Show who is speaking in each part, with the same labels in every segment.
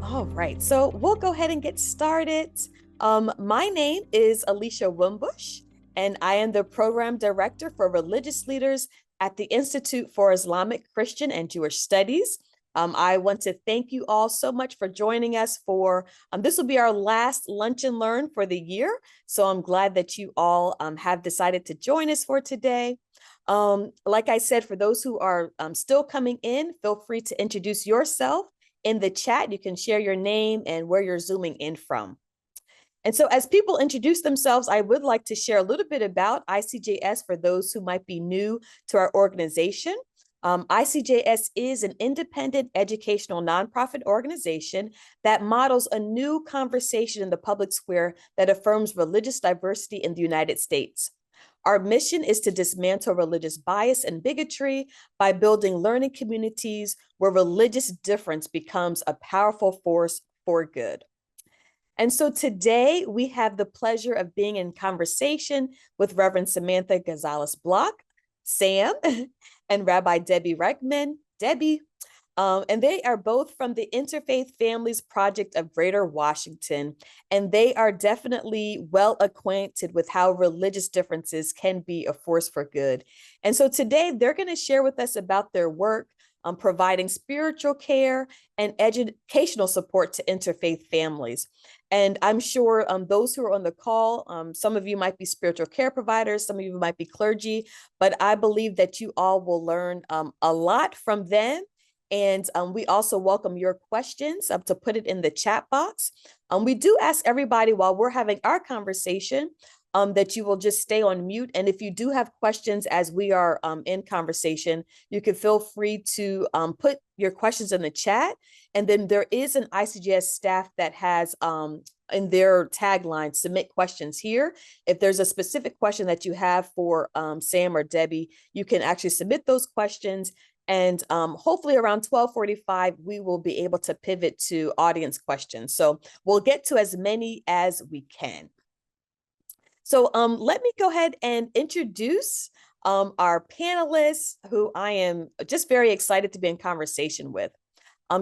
Speaker 1: All right, so we'll go ahead and get started. My name is Alicia Wimbush, and I am the program director for religious leaders at the Institute for Islamic, Christian, and Jewish Studies. I want to thank you all so much for joining us for this will be our last Lunch and Learn for the year. So I'm glad that you all have decided to join us for today. Like I said, for those who are still coming in, feel free to introduce yourself in the chat. You can share your name and where you're zooming in from. And so as people introduce themselves, I would like to share a little bit about ICJS for those who might be new to our organization. ICJS is an independent educational nonprofit organization that models a new conversation in the public square that affirms religious diversity in the United States. Our mission is to dismantle religious bias and bigotry by building learning communities where religious difference becomes a powerful force for good. And so today we have the pleasure of being in conversation with Reverend Samantha Gonzalez Block, Sam, and Rabbi Debbie Reckman, Debbie. And they are both from the Interfaith Families Project of Greater Washington, and they are definitely well acquainted with how religious differences can be a force for good. And so today they're going to share with us about their work providing spiritual care and educational support to interfaith families. And I'm sure those who are on the call, some of you might be spiritual care providers, some of you might be clergy, but I believe that you all will learn a lot from them. And we also welcome your questions to put it in the chat box. We do ask everybody while we're having our conversation that you will just stay on mute. And if you do have questions as we are in conversation, you can feel free to put your questions in the chat. And then there is an ICJS staff that has in their tagline, submit questions here. If there's a specific question that you have for Sam or Debbie, you can actually submit those questions. And hopefully around 12:45, we will be able to pivot to audience questions. So we'll get to as many as we can. So let me go ahead and introduce our panelists who I am just very excited to be in conversation with.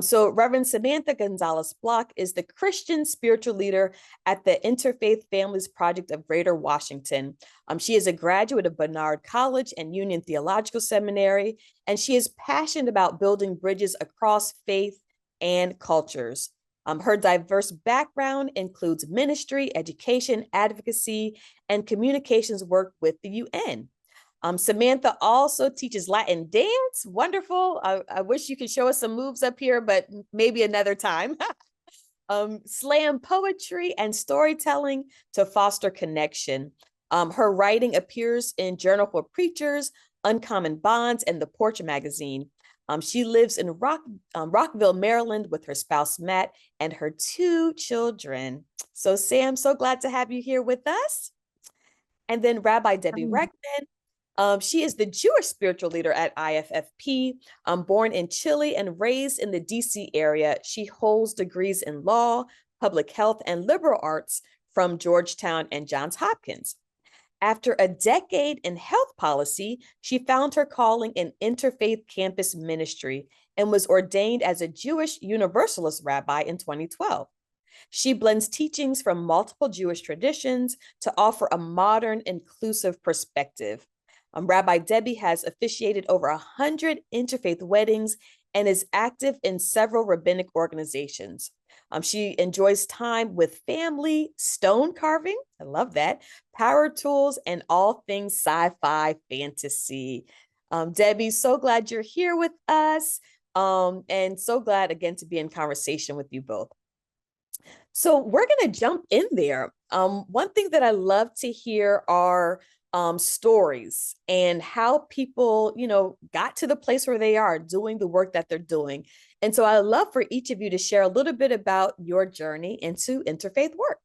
Speaker 1: So Reverend Samantha Gonzalez Block is the Christian spiritual leader at the Interfaith Families Project of Greater Washington. She is a graduate of Barnard College and Union Theological Seminary, and she is passionate about building bridges across faith and cultures. Her diverse background includes ministry, education, advocacy, and communications work with the UN. Samantha also teaches Latin dance. Wonderful. I wish you could show us some moves up here, but maybe another time. Slam poetry and storytelling to foster connection. Her writing appears in Journal for Preachers, Uncommon Bonds, and The Porch Magazine. She lives in Rockville, Maryland with her spouse, Matt, and her 2 children. So Sam, so glad to have you here with us. And then Rabbi Debbie Reckman. She is the Jewish spiritual leader at IFFP. Born in Chile and raised in the DC area, she holds degrees in law, public health, and liberal arts from Georgetown and Johns Hopkins. After a decade in health policy, she found her calling in interfaith campus ministry and was ordained as a Jewish Universalist rabbi in 2012. She blends teachings from multiple Jewish traditions to offer a modern, inclusive perspective. Rabbi Debbie has officiated over 100 interfaith weddings and is active in several rabbinic organizations. She enjoys time with family, stone carving, I love that, power tools, and all things sci-fi fantasy. Debbie, so glad you're here with us, and so glad again to be in conversation with you both. So we're going to jump in there. One thing that I love to hear are stories and how people, got to the place where they are doing the work that they're doing. And so I'd love for each of you to share a little bit about your journey into interfaith work.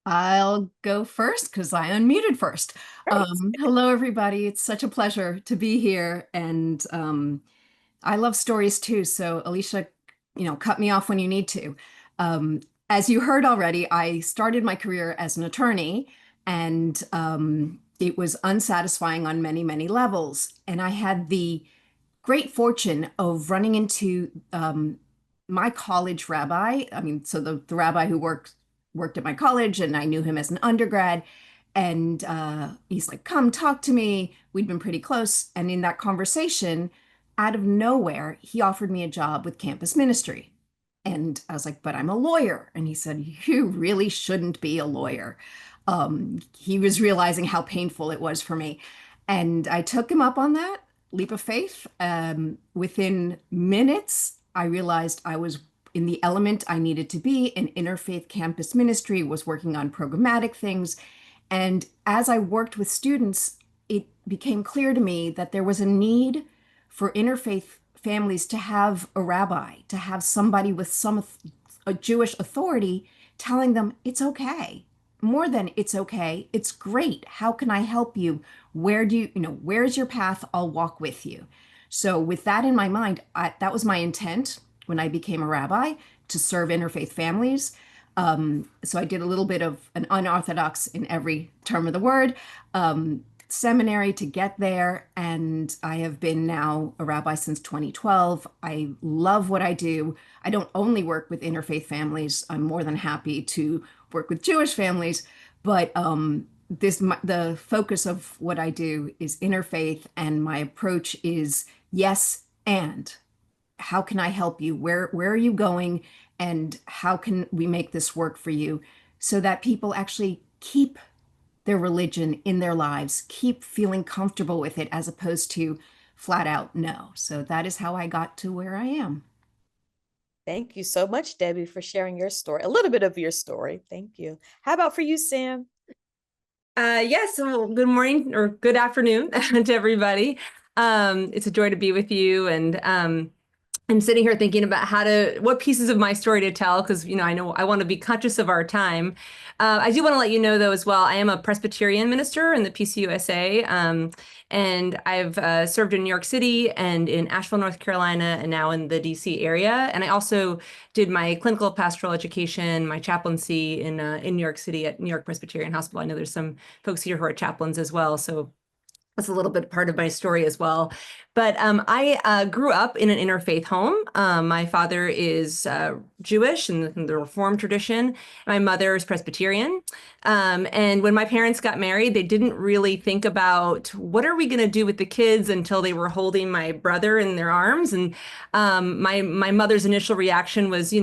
Speaker 2: I'll go first because I unmuted first. Hello, everybody. It's such a pleasure to be here. And I love stories too. So Alicia, cut me off when you need to. As you heard already, I started my career as an attorney, and it was unsatisfying on many, many levels. And I had the great fortune of running into my college rabbi. I mean, so the rabbi who worked at my college, and I knew him as an undergrad. And he's like, "Come talk to me." We'd been pretty close, and in that conversation, out of nowhere, he offered me a job with campus ministry. And I was like, "But I'm a lawyer." And he said, "You really shouldn't be a lawyer." He was realizing how painful it was for me. And I took him up on that leap of faith. Within minutes, I realized I was in the element I needed to be in interfaith campus ministry, was working on programmatic things. And as I worked with students, it became clear to me that there was a need for interfaith families to have a rabbi, to have somebody with a Jewish authority telling them it's okay. More than it's okay, it's great. How can I help you? Where's your path? I'll walk with you. So, with that in my mind, that was my intent when I became a rabbi, to serve interfaith families. So I did a little bit of an unorthodox, in every term of the word, seminary to get there. And I have been now a rabbi since 2012. I love what I do. I don't only work with interfaith families. I'm more than happy to work with Jewish families, but the focus of what I do is interfaith, and my approach is yes and. How can I help you? Where are you going? And how can we make this work for you, so that people actually keep their religion in their lives, keep feeling comfortable with it, as opposed to flat out no. So that is how I got to where I am.
Speaker 1: Thank you so much, Debbie, for sharing your story, a little bit of your story. Thank you. How about for you, Sam?
Speaker 3: Yes, well, good morning or good afternoon to everybody. It's a joy to be with you, and I'm sitting here thinking about what pieces of my story to tell, because, I know I want to be conscious of our time. I do want to let you know, though, as well, I am a Presbyterian minister in the PCUSA, and I've served in New York City and in Asheville, North Carolina, and now in the DC area. And I also did my clinical pastoral education, my chaplaincy in New York City at New York Presbyterian Hospital. I know there's some folks here who are chaplains as well, so that's a little bit part of my story as well. But I grew up in an interfaith home. My father is Jewish in the Reformed tradition. My mother is Presbyterian. And when my parents got married, they didn't really think about what are we going to do with the kids until they were holding my brother in their arms. And my mother's initial reaction was,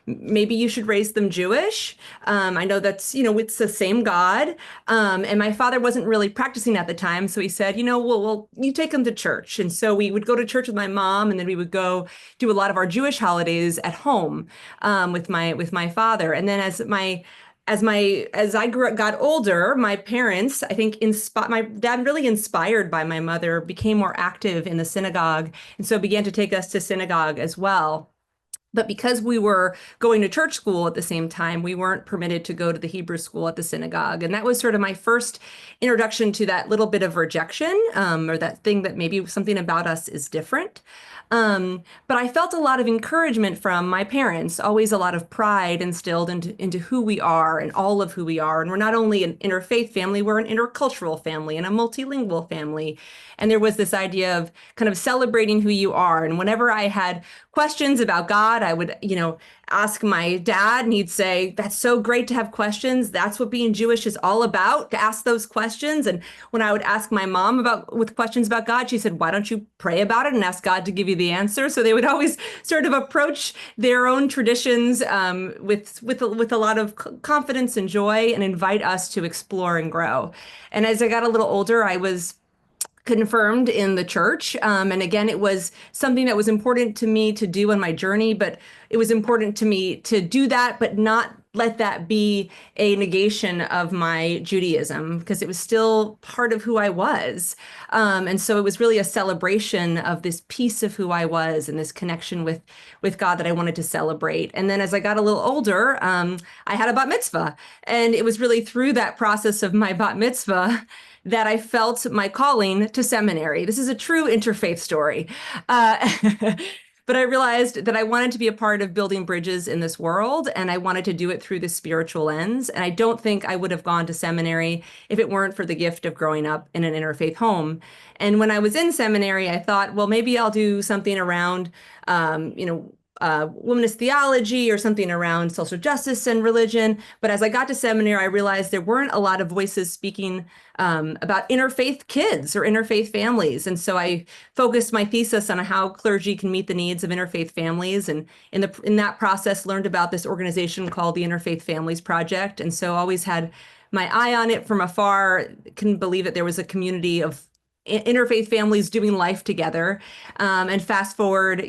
Speaker 3: maybe you should raise them Jewish. I know that's, it's the same God. And my father wasn't really practicing at the time. So he said, well, you take them to church. And so we would go to church with my mom, and then we would go do a lot of our Jewish holidays at home with my father. And then as I got older, my parents, I think, my dad, really inspired by my mother, became more active in the synagogue, and so began to take us to synagogue as well. But because we were going to church school at the same time, we weren't permitted to go to the Hebrew school at the synagogue. And that was sort of my first introduction to that little bit of rejection, or that thing that maybe something about us is different. But I felt a lot of encouragement from my parents, always a lot of pride instilled into who we are and all of who we are. And we're not only an interfaith family, we're an intercultural family and a multilingual family. And there was this idea of kind of celebrating who you are. And whenever I had questions about God, I would, ask my dad, and he'd say, "That's so great to have questions. That's what being Jewish is all about, to ask those questions." And when I would ask my mom with questions about God, she said, "Why don't you pray about it and ask God to give you the answer?" So they would always sort of approach their own traditions with a lot of confidence and joy, and invite us to explore and grow. And as I got a little older, I was confirmed in the church. And again, it was something that was important to me to do on my journey, but it was important to me to do that, but not let that be a negation of my Judaism, because it was still part of who I was. And so it was really a celebration of this piece of who I was and this connection with God that I wanted to celebrate. And then as I got a little older, I had a bat mitzvah. And it was really through that process of my bat mitzvah that I felt my calling to seminary. This is a true interfaith story. but I realized that I wanted to be a part of building bridges in this world, and I wanted to do it through the spiritual lens. And I don't think I would have gone to seminary if it weren't for the gift of growing up in an interfaith home. And when I was in seminary, I thought, well, maybe I'll do something around, womanist theology or something around social justice and religion. But as I got to seminary, I realized there weren't a lot of voices speaking about interfaith kids or interfaith families. And so I focused my thesis on how clergy can meet the needs of interfaith families. And in that process, learned about this organization called the Interfaith Families Project. And so always had my eye on it from afar. Couldn't believe that there was a community of interfaith families doing life together. And fast forward,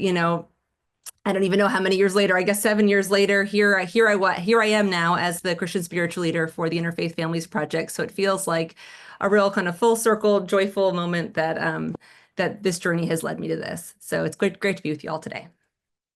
Speaker 3: I don't even know how many years later, I guess 7 years later, here I am now as the Christian spiritual leader for the Interfaith Families Project. So it feels like a real kind of full circle, joyful moment that this journey has led me to this. So it's great to be with you all today.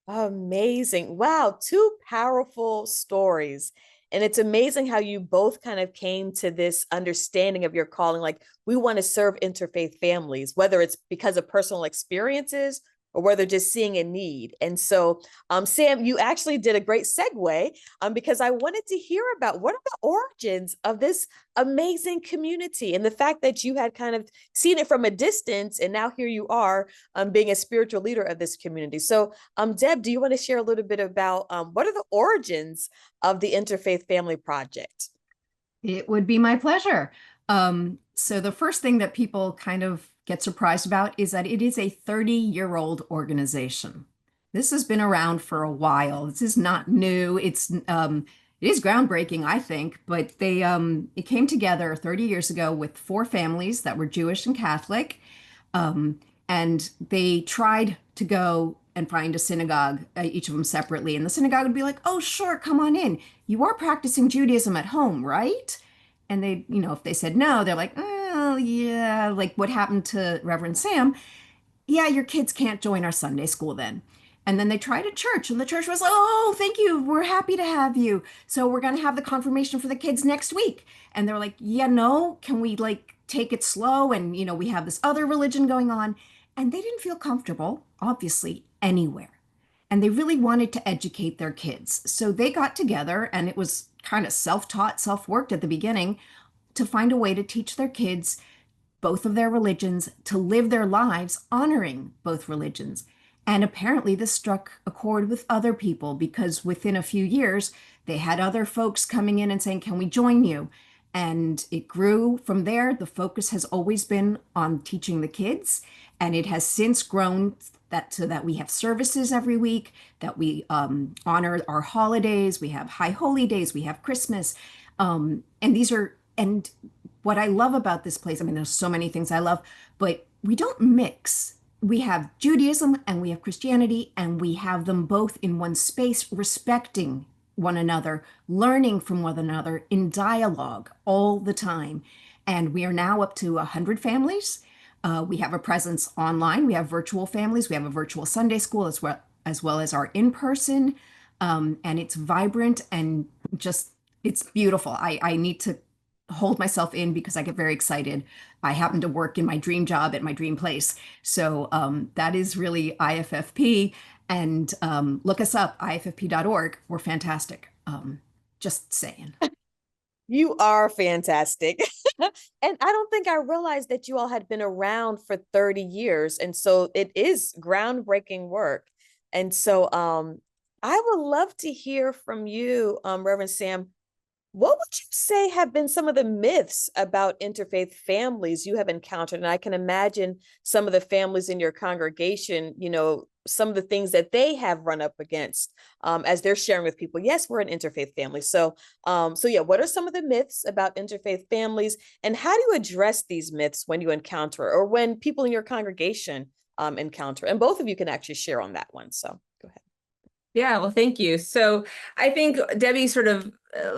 Speaker 1: Amazing. Wow, two powerful stories. And it's amazing how you both kind of came to this understanding of your calling. Like, we want to serve interfaith families, whether it's because of personal experiences or whether just seeing a need. And so, Sam, you actually did a great segue because I wanted to hear about what are the origins of this amazing community and the fact that you had kind of seen it from a distance and now here you are being a spiritual leader of this community. So, Deb, do you want to share a little bit about what are the origins of the Interfaith Family Project?
Speaker 2: It would be my pleasure. So the first thing that people kind of get surprised about is that it is a 30-year-old organization. This has been around for a while. This is not new. It is groundbreaking, I think, but it came together 30 years ago with 4 families that were Jewish and Catholic. And they tried to go and find a synagogue, each of them separately. And the synagogue would be like, oh, sure, come on in. You are practicing Judaism at home, right? And they, if they said no, they're like, oh, yeah, like what happened to Reverend Sam? Yeah, your kids can't join our Sunday school then. And then they tried a church, and the church was, oh, thank you. We're happy to have you. So we're going to have the confirmation for the kids next week. And they're like, yeah, no, can we like take it slow? And, we have this other religion going on. And they didn't feel comfortable, obviously, anywhere. And they really wanted to educate their kids. So they got together, and it was kind of self-taught, self-worked at the beginning to find a way to teach their kids both of their religions, to live their lives honoring both religions. And apparently this struck a chord with other people because within a few years, they had other folks coming in and saying, can we join you? And it grew from there. The focus has always been on teaching the kids, and it has since grown so that we have services every week, that we honor our holidays, we have high holy days, we have Christmas. And what I love about this place, I mean, there's so many things I love, but we don't mix. We have Judaism and we have Christianity, and we have them both in one space, respecting one another, learning from one another in dialogue all the time. And we are now up to 100 families. We have a presence online. We have virtual families. We have a virtual Sunday school as well as our in-person. And it's vibrant and just, it's beautiful. I need to hold myself in because I get very excited. I happen to work in my dream job at my dream place. So that is really IFFP. And look us up, iffp.org. We're fantastic. Just saying.
Speaker 1: You are fantastic. And I don't think I realized that you all had been around for 30 years. And so it is groundbreaking work. And so I would love to hear from you, Reverend Sam. What would you say have been some of the myths about interfaith families you have encountered? And I can imagine some of the families in your congregation, some of the things that they have run up against as they're sharing with people. Yes, we're an interfaith family. So yeah, what are some of the myths about interfaith families, and how do you address these myths when you encounter or when people in your congregation encounter? And both of you can actually share on that one. So go ahead.
Speaker 3: Yeah, well, thank you. So I think Debbie sort of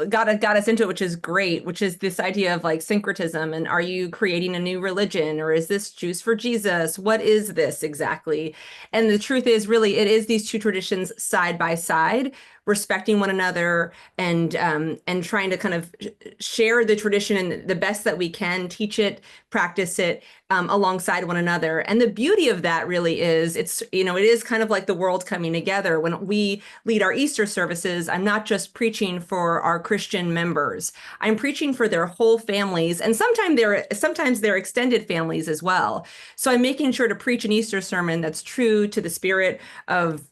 Speaker 3: got us into it, which is great, which is this idea of like syncretism. And are you creating a new religion, or is this Jews for Jesus? What is this exactly? And the truth is, really, it is these two traditions side by side, respecting one another, and trying to kind of share the tradition the best that we can, teach it, practice it, alongside one another. And the beauty of that really is it is kind of like the world coming together. When we lead our Easter services, I'm not just preaching for our Christian members. I'm preaching for their whole families, and sometimes their extended families as well. So I'm making sure to preach an Easter sermon that's true to the spirit of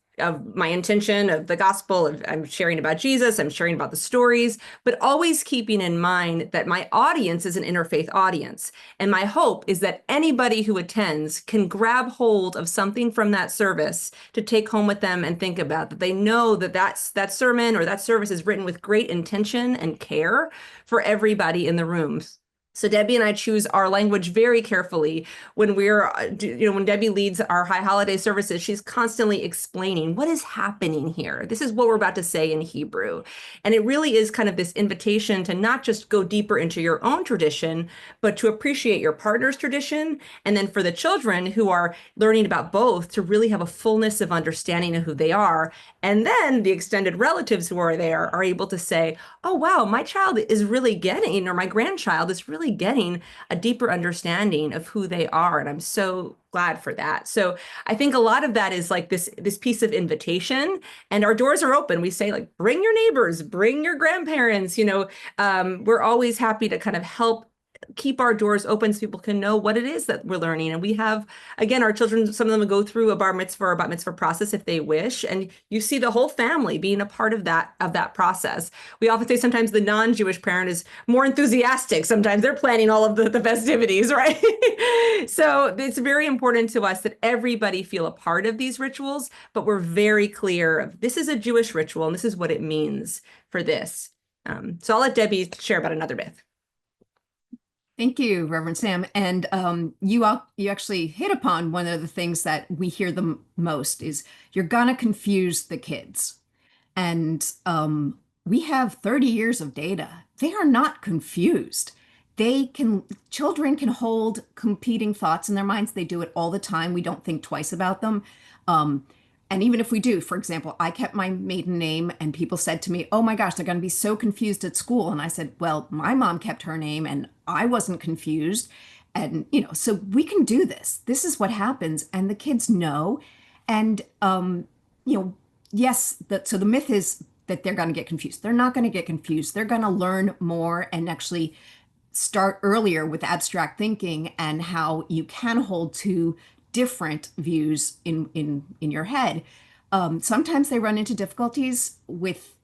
Speaker 3: my intention of the gospel. I'm sharing about Jesus, I'm sharing about the stories, but always keeping in mind that my audience is an interfaith audience. And my hope is that anybody who attends can grab hold of something from that service to take home with them and think about, that they know that that sermon or that service is written with great intention and care for everybody in the room. So Debbie and I choose our language very carefully. When when Debbie leads our high holiday services, she's constantly explaining what is happening here. This is what we're about to say in Hebrew. And it really is kind of this invitation to not just go deeper into your own tradition, but to appreciate your partner's tradition. And then for the children who are learning about both, to really have a fullness of understanding of who they are. And then the extended relatives who are there are able to say, oh, wow, my child is really getting, or my grandchild is really getting a deeper understanding of who they are. And I'm so glad for that. So I think a lot of that is like this piece of invitation, and our doors are open. We say, like, bring your neighbors, bring your grandparents, we're always happy to kind of help keep our doors open so people can know what it is that we're learning. And we have, again, our children, some of them go through a bar mitzvah or bat mitzvah process if they wish. And you see the whole family being a part of that process. We often say sometimes the non-Jewish parent is more enthusiastic. Sometimes they're planning all of the festivities, right? So it's very important to us that everybody feel a part of these rituals, but we're very clear of, this is a Jewish ritual and this is what it means for this. So I'll let Debbie share about another myth.
Speaker 2: Thank you, Reverend Sam. And you actually hit upon one of the things that we hear the most is, you're gonna confuse the kids. And we have 30 years of data. They are not confused. Children can hold competing thoughts in their minds. They do it all the time. We don't think twice about them. And even if we do, for example, I kept my maiden name and people said to me, oh my gosh, they're going to be so confused at school. And I said, well, my mom kept her name and I wasn't confused. And, so we can do this. This is what happens. And the kids know. And, yes, so the myth is that they're going to get confused. They're not going to get confused. They're going to learn more and actually start earlier with abstract thinking and how you can hold two different views in your head. Sometimes they run into difficulties with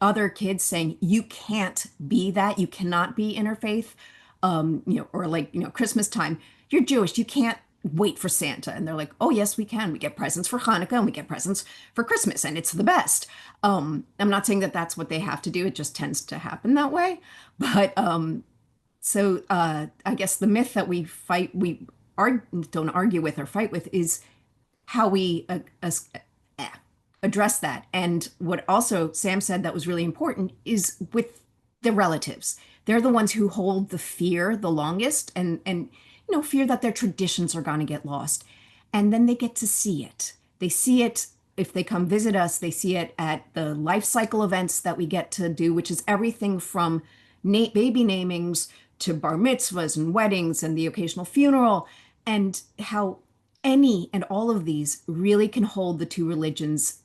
Speaker 2: other kids saying, you can't be that, you cannot be interfaith, or like, Christmas time, you're Jewish, you can't wait for Santa. And they're like, oh yes, we can. We get presents for Hanukkah and we get presents for Christmas, and it's the best. I'm not saying that that's what they have to do. It just tends to happen that way. But I guess the myth that don't argue with or fight with is how we address that. And what also Sam said that was really important is with the relatives. They're the ones who hold the fear the longest, and fear that their traditions are going to get lost. And then they get to see it. They see it if they come visit us. They see it at the life cycle events that we get to do, which is everything from baby namings to bar mitzvahs and weddings and the occasional funeral, and how any and all of these really can hold the two religions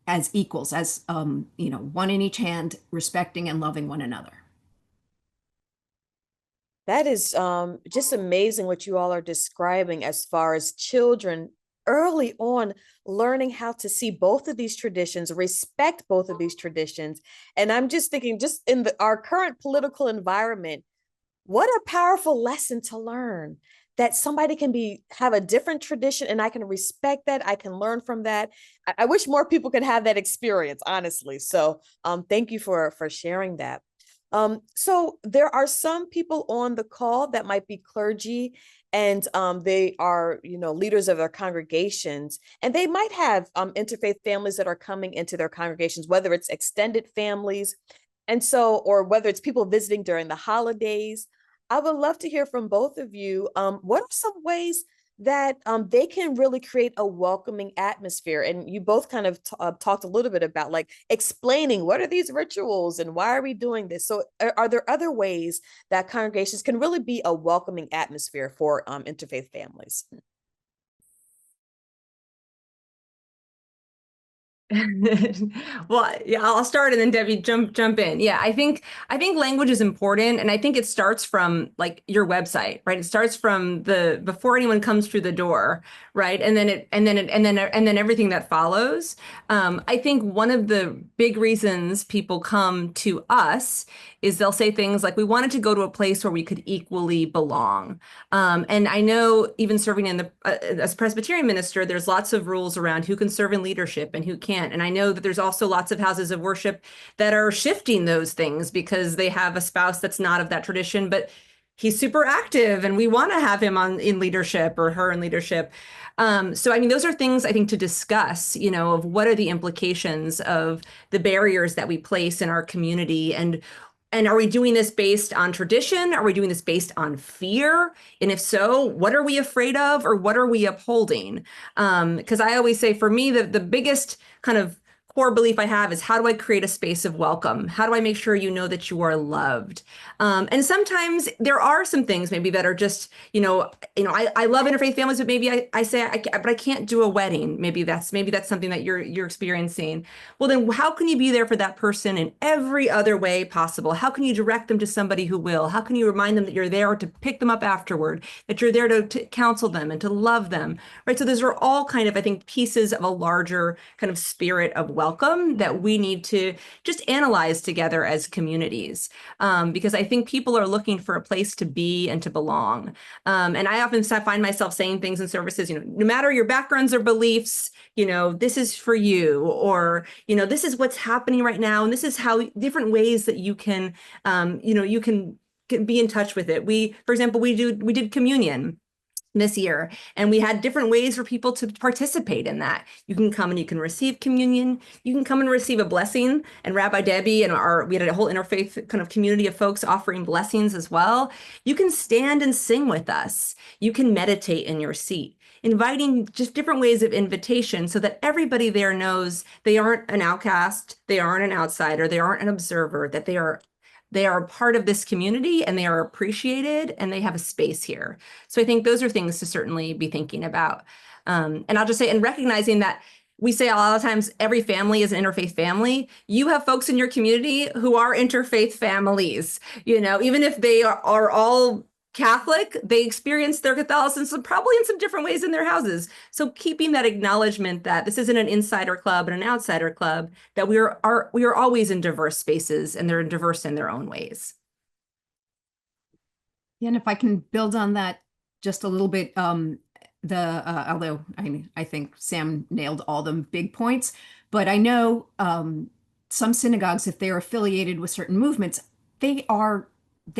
Speaker 2: as equals, as one in each hand, respecting and loving one another.
Speaker 1: That is just amazing what you all are describing as far as children early on learning how to see both of these traditions, respect both of these traditions. And I'm just thinking, just in our current political environment, what a powerful lesson to learn, that somebody can have a different tradition and I can respect that. I can learn from that. I wish more people could have that experience, honestly. So thank you for sharing that. So there are some people on the call that might be clergy, and they are, leaders of their congregations, and they might have interfaith families that are coming into their congregations, whether it's extended families. And so, or whether it's people visiting during the holidays, I would love to hear from both of you. What are some ways that they can really create a welcoming atmosphere? And you both kind of talked a little bit about like explaining what are these rituals and why are we doing this? So, are there other ways that congregations can really be a welcoming atmosphere for interfaith families?
Speaker 3: Well, yeah, I'll start and then Debbie jump in. Yeah, I think language is important, and I think it starts from like your website, right? It starts from the before anyone comes through the door, right? And then everything that follows. I think one of the big reasons people come to us is they'll say things like, "We wanted to go to a place where we could equally belong." And I know even serving in the as Presbyterian minister, there's lots of rules around who can serve in leadership and who can't. And I know that there's also lots of houses of worship that are shifting those things because they have a spouse that's not of that tradition, but he's super active and we want to have him on in leadership or her in leadership. So I mean, those are things I think to discuss, of what are the implications of the barriers that we place in our community, and are we doing this based on tradition? Are we doing this based on fear? And if so, what are we afraid of or what are we upholding? Because I always say for me, the biggest kind of core belief I have is how do I create a space of welcome? How do I make sure you know that you are loved? And sometimes there are some things maybe that are just, I love interfaith families, but maybe I say, but I can't do a wedding. Maybe that's something that you're experiencing. Well, then how can you be there for that person in every other way possible? How can you direct them to somebody who will? How can you remind them that you're there to pick them up afterward, that you're there to counsel them and to love them, right? So those are all kind of, I think, pieces of a larger kind of spirit of welcome that we need to just analyze together as communities. Because I think people are looking for a place to be and to belong. And I often find myself saying things in services, no matter your backgrounds or beliefs, this is for you, or, this is what's happening right now. And this is how different ways that you can, you can be in touch with it. For example, we did communion this year, and we had different ways for people to participate in that. You can come and you can receive communion. You can come and receive a blessing. And Rabbi Debbie and we had a whole interfaith kind of community of folks offering blessings as well. You can stand and sing with us. You can meditate in your seat, inviting just different ways of invitation so that everybody there knows they aren't an outcast, they aren't an outsider, they aren't an observer, that they are part of this community and they are appreciated and they have a space here. So I think those are things to certainly be thinking about. And I'll just say, and recognizing that we say a lot of times every family is an interfaith family. You have folks in your community who are interfaith families, even if they are all Catholic, they experience their Catholicism probably in some different ways in their houses. So keeping that acknowledgement that this isn't an insider club and an outsider club, that we are always in diverse spaces and they're diverse in their own ways.
Speaker 2: Yeah, and if I can build on that just a little bit, although I think Sam nailed all the big points, but I know some synagogues, if they're affiliated with certain movements, they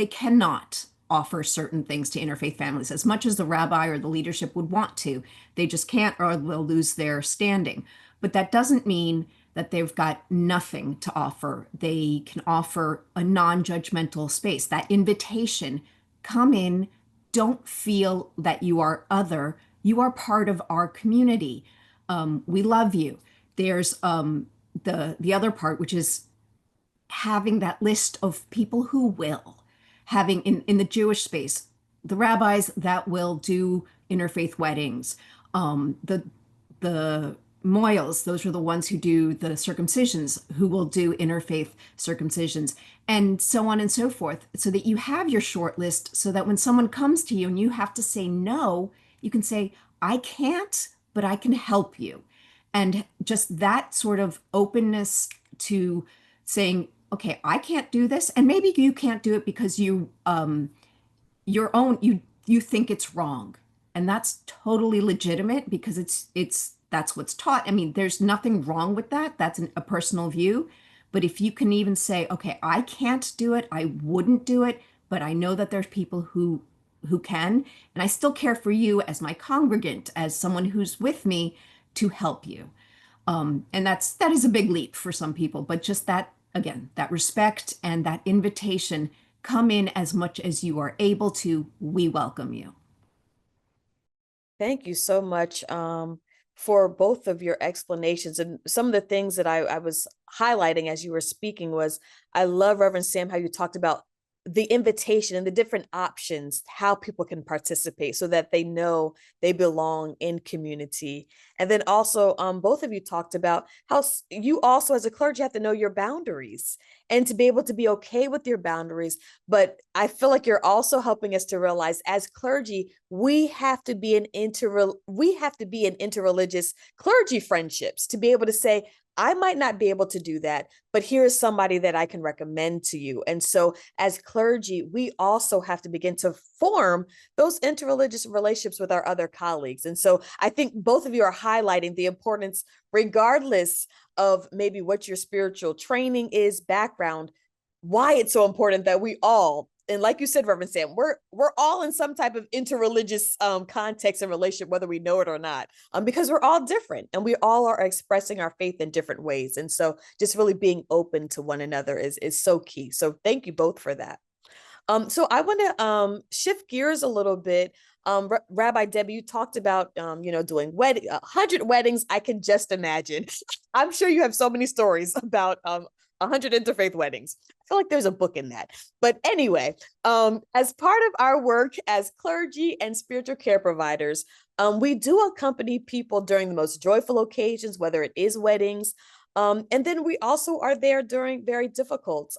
Speaker 2: cannot offer certain things to interfaith families as much as the rabbi or the leadership would want to. They just can't, or they'll lose their standing. But that doesn't mean that they've got nothing to offer. They can offer a non-judgmental space, that invitation, come in, don't feel that you are other. You are part of our community. We love you. There's the other part, which is having that list of people who will, having in the Jewish space, the rabbis that will do interfaith weddings, the moyals, those are the ones who do the circumcisions, who will do interfaith circumcisions, and so on and so forth, so that you have your short list, so that when someone comes to you and you have to say no, you can say, I can't, but I can help you. And just that sort of openness to saying, okay, I can't do this, and maybe you can't do it because you think it's wrong, and that's totally legitimate because that's what's taught. I mean, there's nothing wrong with that. That's a personal view. But if you can even say, okay, I can't do it, I wouldn't do it, but I know that there's people who can, and I still care for you as my congregant, as someone who's with me to help you. And that is a big leap for some people, but just again, that respect and that invitation, come in as much as you are able to. We welcome you.
Speaker 1: Thank you so much for both of your explanations. And some of the things that I was highlighting as you were speaking was I love, Reverend Sam, how you talked about the invitation and the different options, how people can participate so that they know they belong in community. And then also, both of you talked about how you also, as a clergy, have to know your boundaries and to be able to be okay with your boundaries. But I feel like you're also helping us to realize, as clergy, we have to be in interreligious clergy friendships to be able to say, I might not be able to do that, but here's somebody that I can recommend to you. And so, as clergy, we also have to begin to form those interreligious relationships with our other colleagues. And so, I think both of you are highlighting the importance, regardless of maybe what your spiritual training is, background, why it's so important that we all, and like you said, Reverend Sam, we're all in some type of interreligious context and relationship, whether we know it or not, because we're all different and we all are expressing our faith in different ways. And so just really being open to one another is so key. So thank you both for that. So I want to shift gears a little bit. Rabbi Debbie, you talked about doing 100 weddings. I can just imagine. I'm sure you have so many stories about 100 interfaith weddings. I feel like there's a book in that. But anyway, as part of our work as clergy and spiritual care providers, we do accompany people during the most joyful occasions, whether it is weddings. And then we also are there during very difficult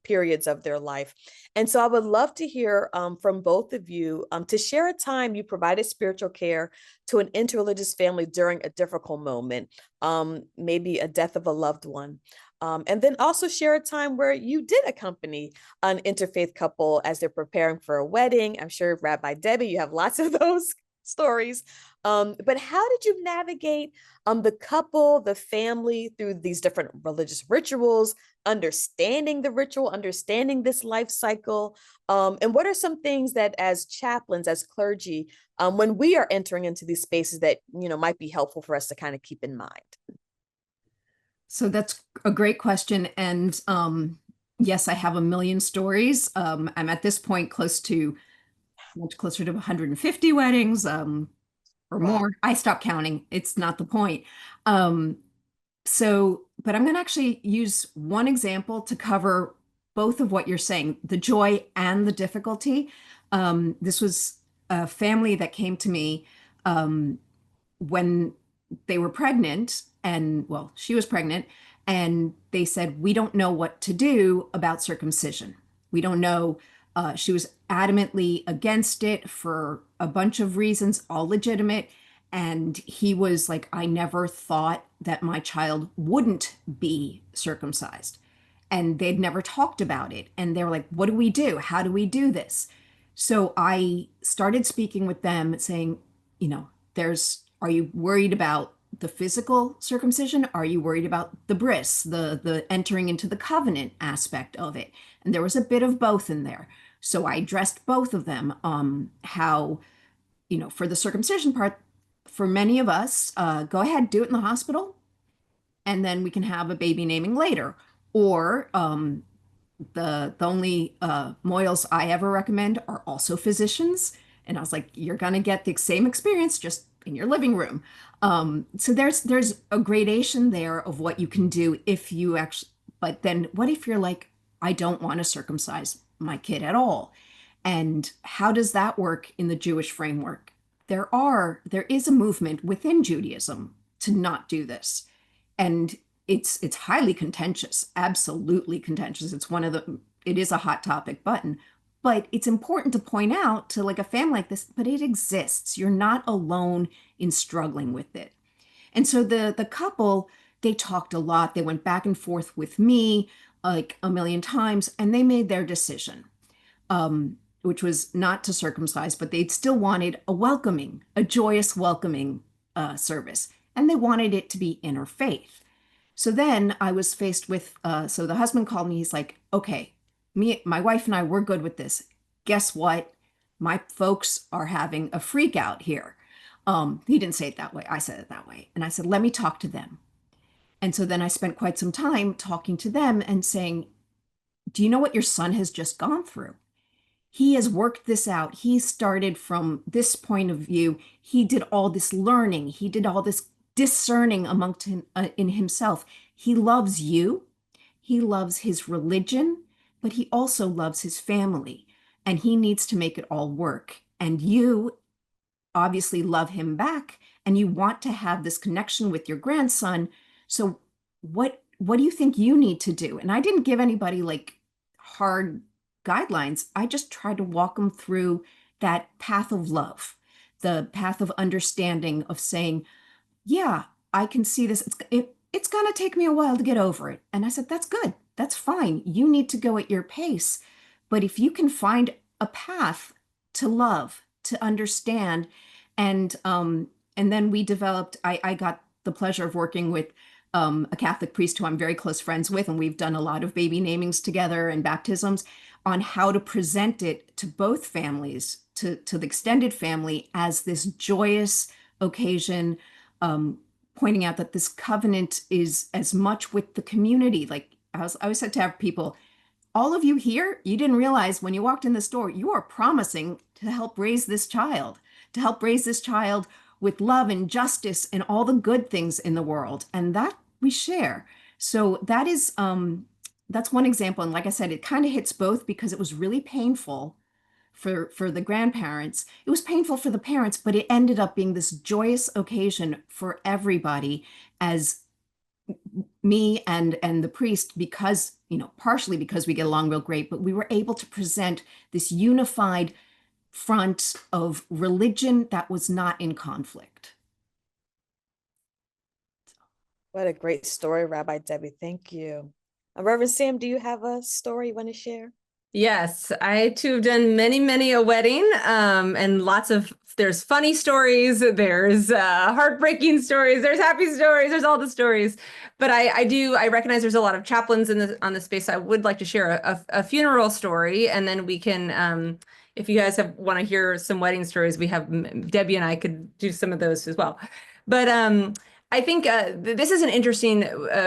Speaker 1: periods of their life. And so I would love to hear from both of you to share a time you provided spiritual care to an interreligious family during a difficult moment, maybe a death of a loved one. And then also share a time where you did accompany an interfaith couple as they're preparing for a wedding. I'm sure, Rabbi Debbie, you have lots of those stories. But how did you navigate the couple, the family through these different religious rituals, understanding the ritual, understanding this life cycle? And what are some things that as chaplains, as clergy, when we are entering into these spaces that, might be helpful for us to kind of keep in mind?
Speaker 2: So that's a great question. And yes, I have a million stories. I'm at this point much closer to 150 weddings or
Speaker 1: Wow.
Speaker 2: more. I stopped counting. It's not the point. Um, but I'm going to actually use one example to cover both of what you're saying, the joy and the difficulty. This was a family that came to me when they were pregnant, and well, she was pregnant, and they said, we don't know what to do about circumcision. We don't know. She was adamantly against it for a bunch of reasons, all legitimate. And he was like, I never thought that my child wouldn't be circumcised. And they'd never talked about it. And they were like, what do we do? How do we do this? So I started speaking with them saying, are you worried about the physical circumcision? Are you worried about the bris, the entering into the covenant aspect of it? And there was a bit of both in there. So I addressed both of them, how, for the circumcision part, for many of us, go ahead, do it in the hospital, and then we can have a baby naming later. Or the only Moyles I ever recommend are also physicians. And I was like, you're gonna get the same experience just in your living room. So there's a gradation there of what you can do if you actually, but then what if you're like, I don't want to circumcise my kid at all? And how does that work in the Jewish framework? There is a movement within Judaism to not do this. And it's highly contentious, absolutely contentious. It is a hot topic button, but it's important to point out to like a family like this, but it exists. You're not alone in struggling with it. And so the couple, they talked a lot. They went back and forth with me like a million times, and they made their decision, which was not to circumcise, but they still wanted a joyous welcoming service. And they wanted it to be interfaith. So then I was faced with, so the husband called me. He's like, okay, my wife and I, we're good with this. Guess what? My folks are having a freak out here. He didn't say it that way. I said it that way. And I said, let me talk to them. And so then I spent quite some time talking to them and saying, do you know what your son has just gone through? He has worked this out. He started from this point of view. He did all this learning. He did all this discerning amongst him, in himself. He loves you. He loves his religion, but he also loves his family, and he needs to make it all work. And you obviously love him back, and you want to have this connection with your grandson. So what do you think you need to do? And I didn't give anybody like hard guidelines. I just tried to walk them through that path of love, the path of understanding, of saying, yeah, I can see this. It's going to take me a while to get over it. And I said, that's good. That's fine. You need to go at your pace. But if you can find a path to love, to understand, and then we developed, I got the pleasure of working with a Catholic priest who I'm very close friends with, and we've done a lot of baby namings together and baptisms on how to present it to both families, to the extended family, as this joyous occasion, pointing out that this covenant is as much with the community. Like I always said to have people, all of you here, you didn't realize when you walked in this door, you are promising to help raise this child, to help raise this child with love and justice and all the good things in the world. And that we share. So that's one example. And like I said, it kind of hits both because it was really painful for the grandparents. It was painful for the parents, but it ended up being this joyous occasion for everybody, as me and the priest, because partially because we get along real great, but we were able to present this unified front of religion that was not in conflict.
Speaker 1: What a great story, Rabbi Debbie. Thank you. Reverend Sam, do you have a story you want to share?
Speaker 3: Yes, I too have done many a wedding, and there's funny stories, there's heartbreaking stories, there's happy stories, there's all the stories. But I recognize there's a lot of chaplains on the space. I would like to share a funeral story, and then we can, if you guys want to hear some wedding stories, we have Debbie and I could do some of those as well. But I think this is an interesting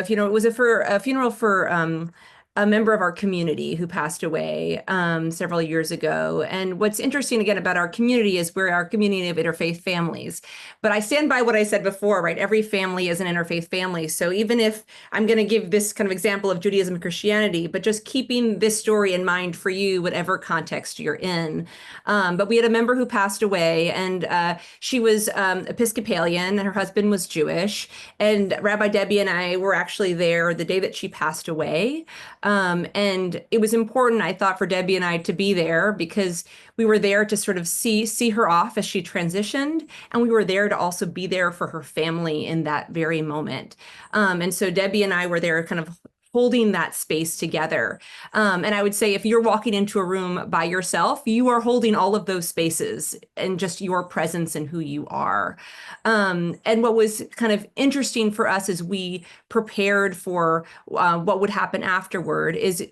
Speaker 3: funeral. It was a funeral for a member of our community who passed away several years ago. And what's interesting again about our community is we're our community of interfaith families. But I stand by what I said before, right? Every family is an interfaith family. So even if I'm going to give this kind of example of Judaism and Christianity, but just keeping this story in mind for you, whatever context you're in. But we had a member who passed away, and she was Episcopalian, and her husband was Jewish. And Rabbi Debbie and I were actually there the day that she passed away. And it was important, I thought, for Debbie and I to be there because we were there to sort of see her off as she transitioned, and we were there to also be there for her family in that very moment. And so Debbie and I were there kind of holding that space together. And I would say if you're walking into a room by yourself, you are holding all of those spaces and just your presence and who you are. And what was kind of interesting for us as we prepared for what would happen afterward is,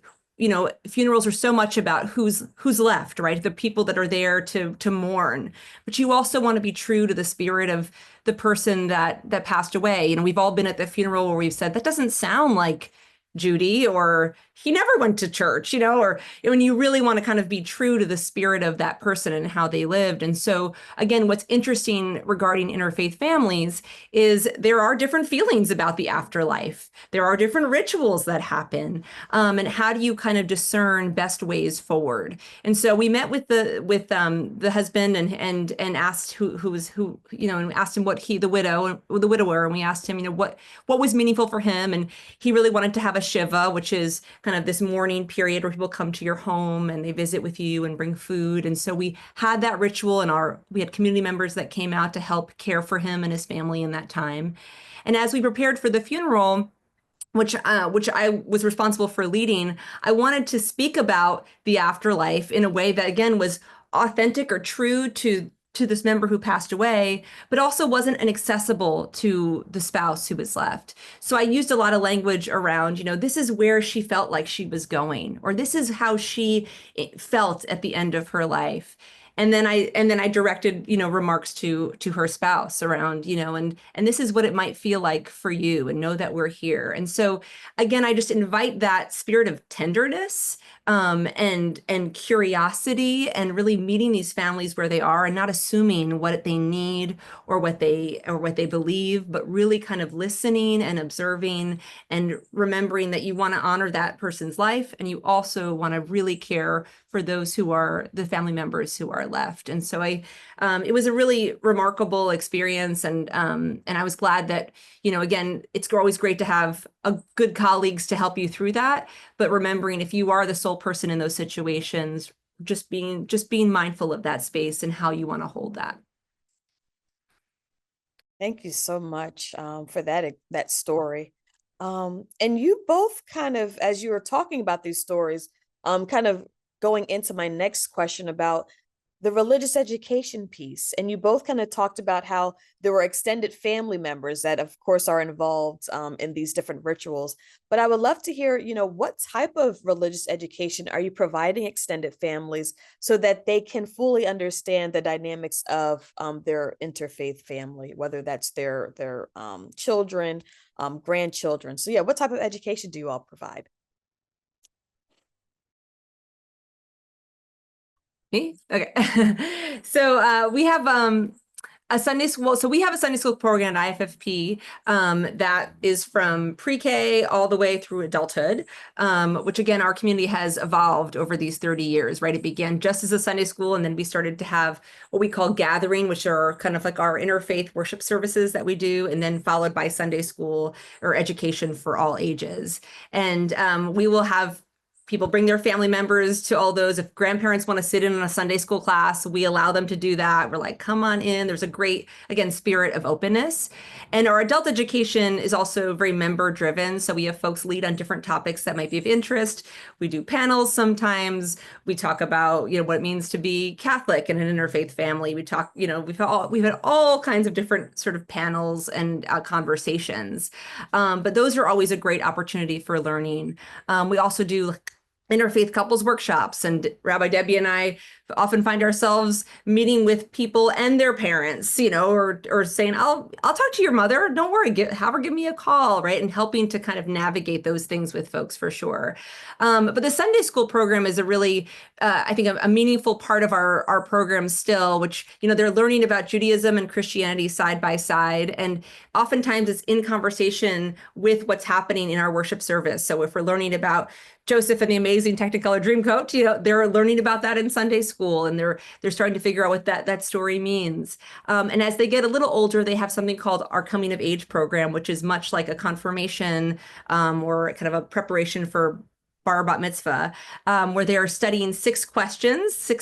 Speaker 3: funerals are so much about who's left, right? The people that are there to mourn. But you also want to be true to the spirit of the person that passed away. We've all been at the funeral where we've said, that doesn't sound like Judy, or he never went to church, or when you really want to kind of be true to the spirit of that person and how they lived. And so again, what's interesting regarding interfaith families is there are different feelings about the afterlife. There are different rituals that happen. And how do you kind of discern best ways forward? And so we met with the husband and asked who, and asked him what the widower, and we asked him, what was meaningful for him. And he really wanted to have a Shiva, which is kind of this mourning period where people come to your home and they visit with you and bring food. And so we had that ritual, and we had community members that came out to help care for him and his family in that time. And as we prepared for the funeral, which I was responsible for leading, I wanted to speak about the afterlife in a way that again was authentic or true to this member who passed away, but also wasn't inaccessible to the spouse who was left. So I used a lot of language around, this is where she felt like she was going, or this is how she felt at the end of her life. And then I directed, remarks to her spouse around, and this is what it might feel like for you, and know that we're here. And so again, I just invite that spirit of tenderness, and curiosity, and really meeting these families where they are, and not assuming what they need or what they believe, but really kind of listening and observing, and remembering that you want to honor that person's life, and you also want to really care for those who are the family members who are left. And so it was a really remarkable experience, and I was glad that, again, it's always great to have good colleagues to help you through that, but remembering if you are the sole person in those situations, just being mindful of that space and how you want to hold that.
Speaker 1: Thank you so much for that story. And you both kind of, as you were talking about these stories, kind of going into my next question about the religious education piece. And you both kind of talked about how there were extended family members that, of course, are involved in these different rituals. But I would love to hear, what type of religious education are you providing extended families so that they can fully understand the dynamics of their interfaith family, whether that's their children, grandchildren. So yeah, what type of education do you all provide?
Speaker 3: Me? Okay. So we have a Sunday school. So we have a Sunday school program at IFFP that is from pre-K all the way through adulthood, which again, our community has evolved over these 30 years, right? It began just as a Sunday school, and then we started to have what we call gathering, which are kind of like our interfaith worship services that we do, and then followed by Sunday school or education for all ages. And we will have people bring their family members to all those. If grandparents want to sit in on a Sunday school class, we allow them to do that. We're like, come on in. There's a great, again, spirit of openness. And our adult education is also very member driven. So we have folks lead on different topics that might be of interest. We do panels sometimes. We talk about, what it means to be Catholic in an interfaith family. We talk, we've had all kinds of different sort of panels and conversations. But those are always a great opportunity for learning. We also do interfaith couples workshops, and Rabbi Debbie and I often find ourselves meeting with people and their parents, or saying, I'll talk to your mother. Don't worry, have her give me a call, right? And helping to kind of navigate those things with folks for sure. But the Sunday school program is a really, I think, a meaningful part of our program still, which, they're learning about Judaism and Christianity side by side. And oftentimes it's in conversation with what's happening in our worship service. So if we're learning about Joseph and the amazing Technicolor Dreamcoat, they're learning about that in Sunday school, and they're starting to figure out what that story means. And as they get a little older, they have something called our Coming of Age program, which is much like a confirmation or kind of a preparation for bar bat mitzvah, where they are studying 6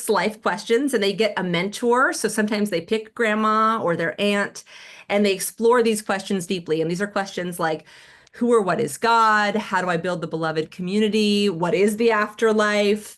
Speaker 3: life questions, and they get a mentor. So sometimes they pick grandma or their aunt, and they explore these questions deeply. And these are questions like, who or what is God? How do I build the beloved community? What is the afterlife?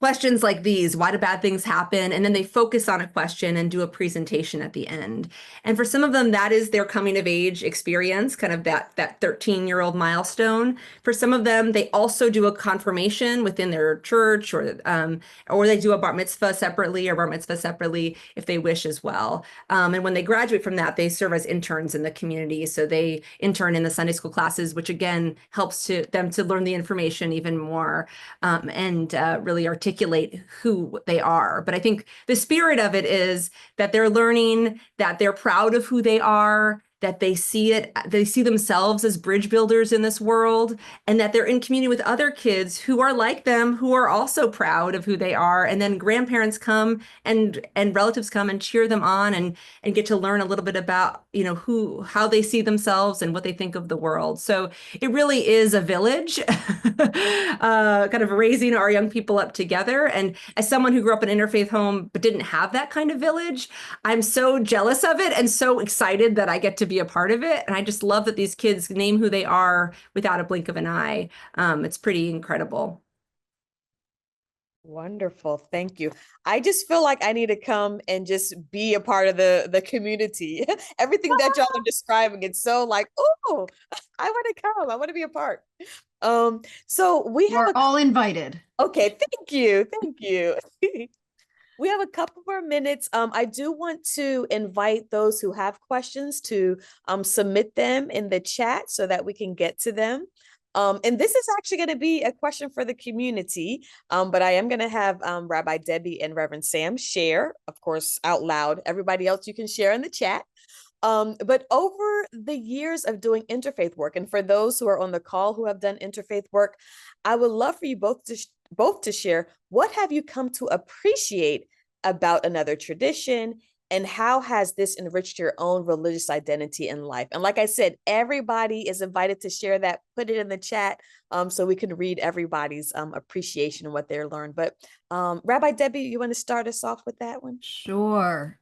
Speaker 3: Questions like these, why do bad things happen? And then they focus on a question and do a presentation at the end. And for some of them, that is their coming of age experience, kind of that 13-year-old milestone. For some of them, they also do a confirmation within their church, or they do a bar mitzvah separately if they wish as well. And when they graduate from that, they serve as interns in the community. So they intern in the Sunday school classes, which again helps them to learn the information even more, and really articulate who they are. But I think the spirit of it is that they're learning, that they're proud of who they are, that they see themselves as bridge builders in this world, and that they're in community with other kids who are like them, who are also proud of who they are. And then grandparents come and relatives come and cheer them on, and get to learn a little bit about, how they see themselves and what they think of the world. So it really is a village, kind of raising our young people up together. And as someone who grew up in an interfaith home but didn't have that kind of village, I'm so jealous of it and so excited that I get to be a part of it. And I just love that these kids name who they are without a blink of an eye. It's pretty incredible.
Speaker 1: Wonderful. Thank you. I just feel like I need to come and just be a part of the community. Everything that y'all are describing, it's so like, oh, I want to come. I want to be a part. So we have
Speaker 2: We're all invited.
Speaker 1: okay, thank you. Thank you. We have a couple more minutes. I do want to invite those who have questions to submit them in the chat so that we can get to them. And this is actually going to be a question for the community, but I am going to have Rabbi Debbie and Reverend Sam share, of course, out loud. Everybody else, you can share in the chat. But over the years of doing interfaith work, and for those who are on the call who have done interfaith work, I would love for you both to share what have you come to appreciate about another tradition, and how has this enriched your own religious identity in life? And like I said, everybody is invited to share that. Put it in the chat so we can read everybody's appreciation and what they learned. But Rabbi Debbie, you want to start us off with that one?
Speaker 2: Sure.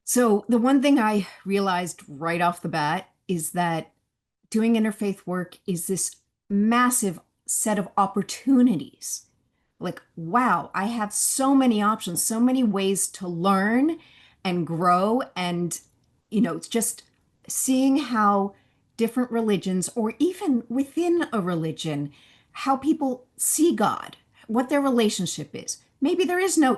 Speaker 2: So the one thing I realized right off the bat is that doing interfaith work is this massive set of opportunities. Like, wow, I have so many options, so many ways to learn and grow. And, it's just seeing how different religions, or even within a religion, how people see God, what their relationship is. Maybe there is no,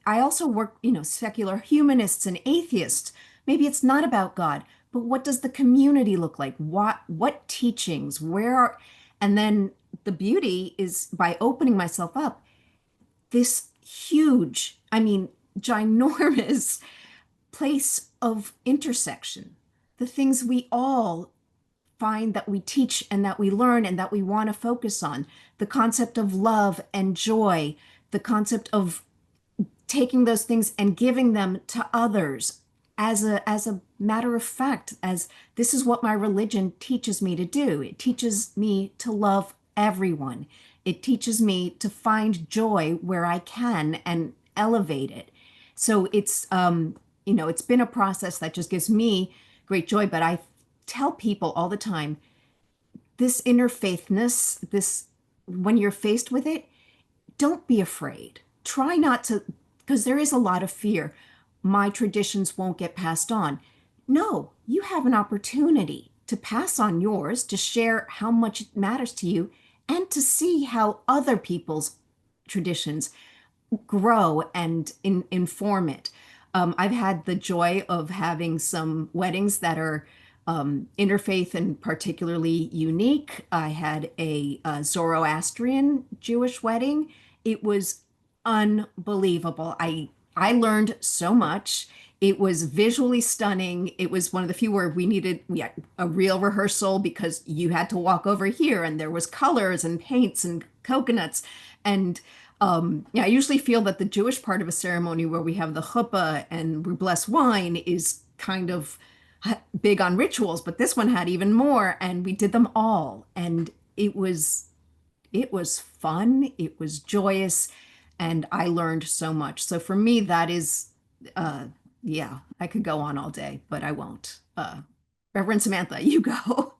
Speaker 2: I also work, secular humanists and atheists. Maybe it's not about God, but what does the community look like? What teachings? And then the beauty is by opening myself up, this huge, I mean, ginormous place of intersection. The things we all find that we teach and that we learn and that we want to focus on. The concept of love and joy, the concept of taking those things and giving them to others as a matter of fact, as this is what my religion teaches me to do. It teaches me to love everyone. It teaches me to find joy where I can and elevate it. So it's been a process that just gives me great joy. But I tell people all the time, this interfaithness, this when you're faced with it, don't be afraid. Try not to, because there is a lot of fear. My traditions won't get passed on. No, you have an opportunity to pass on yours, to share how much it matters to you, and to see how other people's traditions grow and inform it. I've had the joy of having some weddings that are interfaith and particularly unique. I had a Zoroastrian Jewish wedding. It was unbelievable. I learned so much. It was visually stunning. It was one of the few where we had a real rehearsal because you had to walk over here and there was colors and paints and coconuts. And yeah, I usually feel that the Jewish part of a ceremony where we have the chuppah and we bless wine is kind of big on rituals, but this one had even more, and we did them all. And it was fun, it was joyous, and I learned so much. So for me, that is, yeah, I could go on all day, but I won't. Reverend Samantha, you go.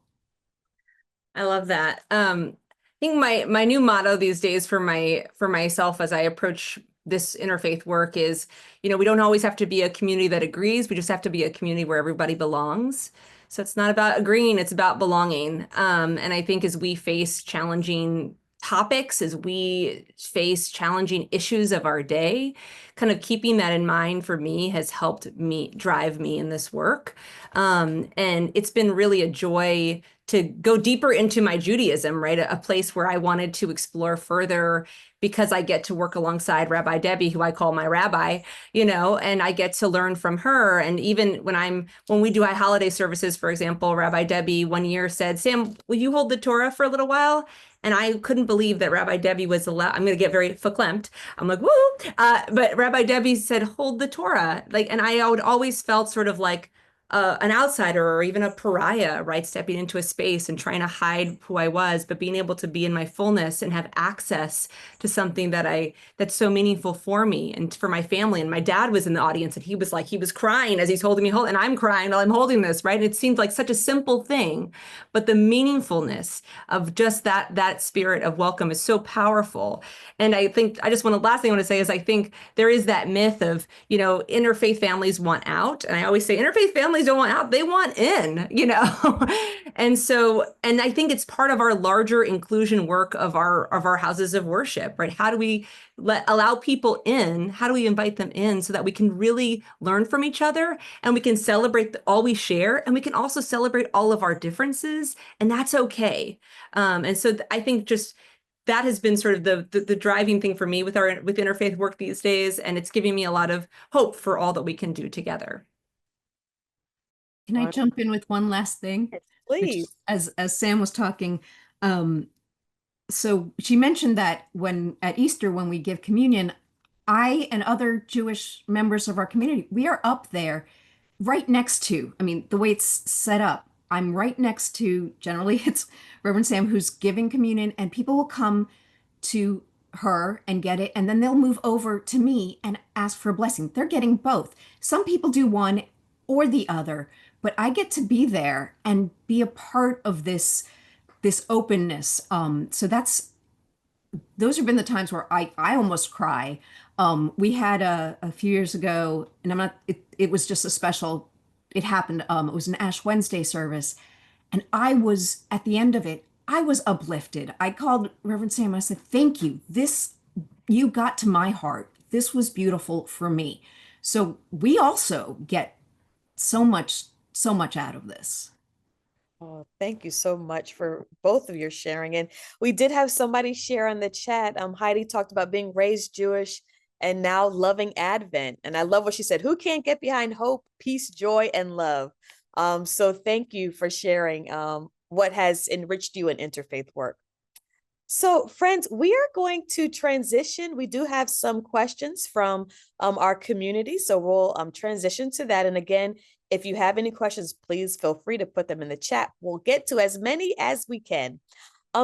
Speaker 3: I love that. I think my new motto these days for myself as I approach this interfaith work is, we don't always have to be a community that agrees. We just have to be a community where everybody belongs. So it's not about agreeing, it's about belonging. And I think as we face challenging topics, as we face challenging issues of our day, kind of keeping that in mind for me has helped me drive me in this work. And it's been really a joy to go deeper into my Judaism, right? A place where I wanted to explore further because I get to work alongside Rabbi Debbie, who I call my rabbi, and I get to learn from her. And even when we do our holiday services, for example, Rabbi Debbie one year said, "Sam, will you hold the Torah for a little while?" And I couldn't believe that Rabbi Debbie was allowed. I'm going to get very verklempt. I'm like, woo! But Rabbi Debbie said, "Hold the Torah." And I would always felt sort of like an outsider or even a pariah, right? Stepping into a space and trying to hide who I was, but being able to be in my fullness and have access to something that's so meaningful for me and for my family. And my dad was in the audience and he was crying as he's holding me, and I'm crying while I'm holding this, right? And it seemed like such a simple thing, but the meaningfulness of just that spirit of welcome is so powerful. And I think last thing I want to say is I think there is that myth of, interfaith families want out. And I always say interfaith families families don't want out, they want in, you know? And so, and I think it's part of our larger inclusion work of our houses of worship, right? How do we allow people in? How do we invite them in so that we can really learn from each other and we can celebrate all we share, and we can also celebrate all of our differences, and that's okay. And so I think just that has been sort of the driving thing for me with interfaith work these days, and it's giving me a lot of hope for all that we can do together.
Speaker 2: Can I jump in with one last thing? Which,
Speaker 1: Please.
Speaker 2: as Sam was talking, so she mentioned that when at Easter, when we give communion, I and other Jewish members of our community, we are up there right next to, I mean, the way it's set up, I'm right next to, generally it's Reverend Sam who's giving communion, and people will come to her and get it, and then they'll move over to me and ask for a blessing. They're getting both. Some people do one or the other, but I get to be there and be a part of this openness. So those have been the times where I almost cry. We had a few years ago, and it was just a special, it happened. It was an Ash Wednesday service. And I was, at the end of it, I was uplifted. I called Reverend Sam. I said, thank you. You got to my heart. This was beautiful for me. So we also get so much out of this.
Speaker 1: Oh, thank you so much for both of your sharing. And we did have somebody share in the chat. Heidi talked about being raised Jewish and now loving Advent. And I love what she said. Who can't get behind hope, peace, joy, and love? So thank you for sharing what has enriched you in interfaith work. So, friends, we are going to transition. We do have some questions from our community, so we'll transition to that. And again, if you have any questions, please feel free to put them in the chat. We'll get to as many as we can.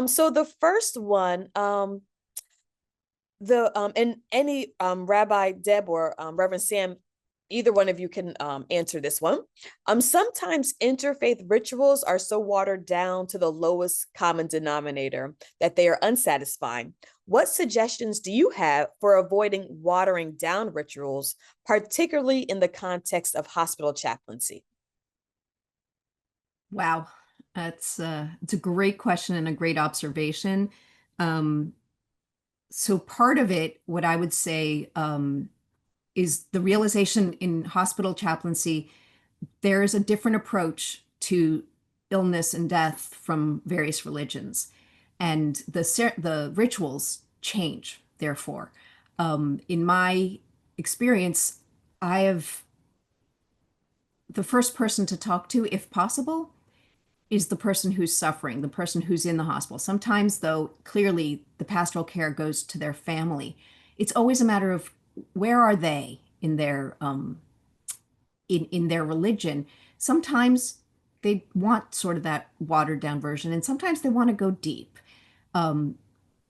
Speaker 1: So the first one, and any Rabbi Deb or Reverend Sam, either one of you can answer this one. Sometimes interfaith rituals are so watered down to the lowest common denominator that they are unsatisfying. What suggestions do you have for avoiding watering down rituals, particularly in the context of hospital chaplaincy?
Speaker 2: Wow, it's a great question and a great observation. So part of it, what I would say, is the realization in hospital chaplaincy, there is a different approach to illness and death from various religions, and the rituals change. Therefore, in my experience, I have the first person to talk to, if possible, is the person who's suffering, the person who's in the hospital. Sometimes, though, clearly the pastoral care goes to their family. It's always a matter of where are they in their religion. Sometimes they want sort of that watered down version, and sometimes they want to go deep.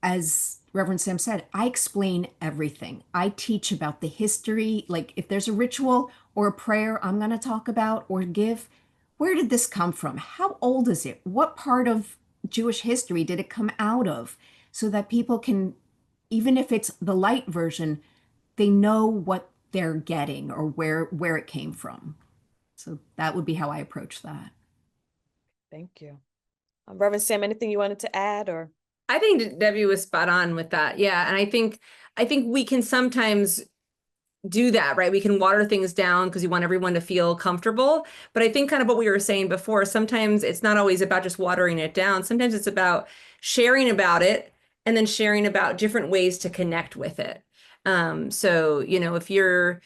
Speaker 2: As Reverend Sam said, I explain everything. I teach about the history. Like if there's a ritual or a prayer I'm going to talk about or give, where did this come from? How old is it? What part of Jewish history did it come out of? So that people can, even if it's the light version, they know what they're getting or where it came from. So that would be how I approach that.
Speaker 1: Thank you. Reverend Sam, anything you wanted to add or?
Speaker 3: I think Debbie was spot on with that. Yeah. And I think we can sometimes do that, right? We can water things down because you want everyone to feel comfortable. But I think kind of what we were saying before, sometimes it's not always about just watering it down. Sometimes it's about sharing about it and then sharing about different ways to connect with it. So, if you're,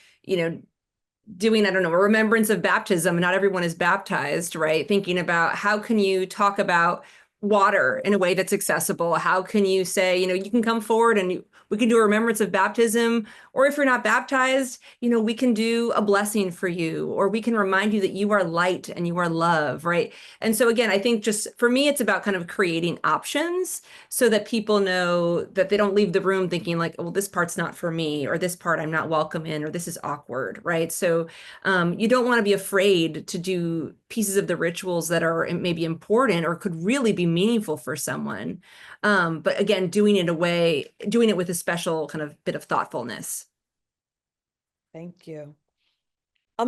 Speaker 3: doing, I don't know, a remembrance of baptism, not everyone is baptized, right? Thinking about how can you talk about water in a way that's accessible? How can you say, you can come forward and we can do a remembrance of baptism, or if you're not baptized, we can do a blessing for you, or we can remind you that you are light and you are love, right? And so again, I think just for me, it's about kind of creating options so that people know that they don't leave the room thinking like, well, this part's not for me, or this part I'm not welcome in, or this is awkward, right? So you don't want to be afraid to do pieces of the rituals that are maybe important or could really be meaningful for someone. But again, doing it with a special kind of bit of thoughtfulness.
Speaker 1: Thank you.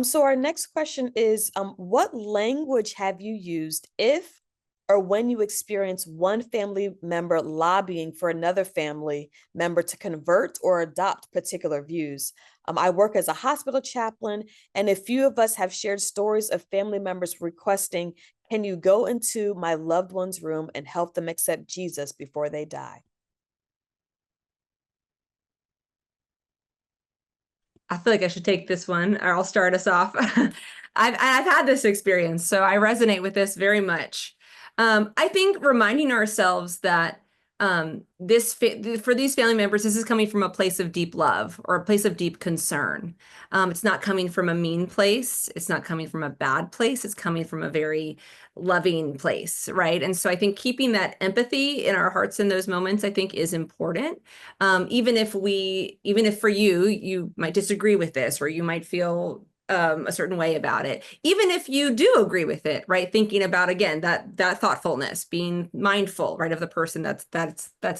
Speaker 1: So our next question is, what language have you used if or when you experience one family member lobbying for another family member to convert or adopt particular views? I work as a hospital chaplain, and a few of us have shared stories of family members requesting, can you go into my loved one's room and help them accept Jesus before they die?
Speaker 3: I feel like I should take this one, or I'll start us off. I've had this experience, so I resonate with this very much. I think reminding ourselves that for these family members, this is coming from a place of deep love or a place of deep concern. It's not coming from a mean place. It's not coming from a bad place. It's coming from a very loving place, right? And so I think keeping that empathy in our hearts in those moments, I think, is important. Even if for you, you might disagree with this, or you might feel a certain way about it, even if you do agree with it, right? Thinking about, again, that thoughtfulness, being mindful, right, of the person that's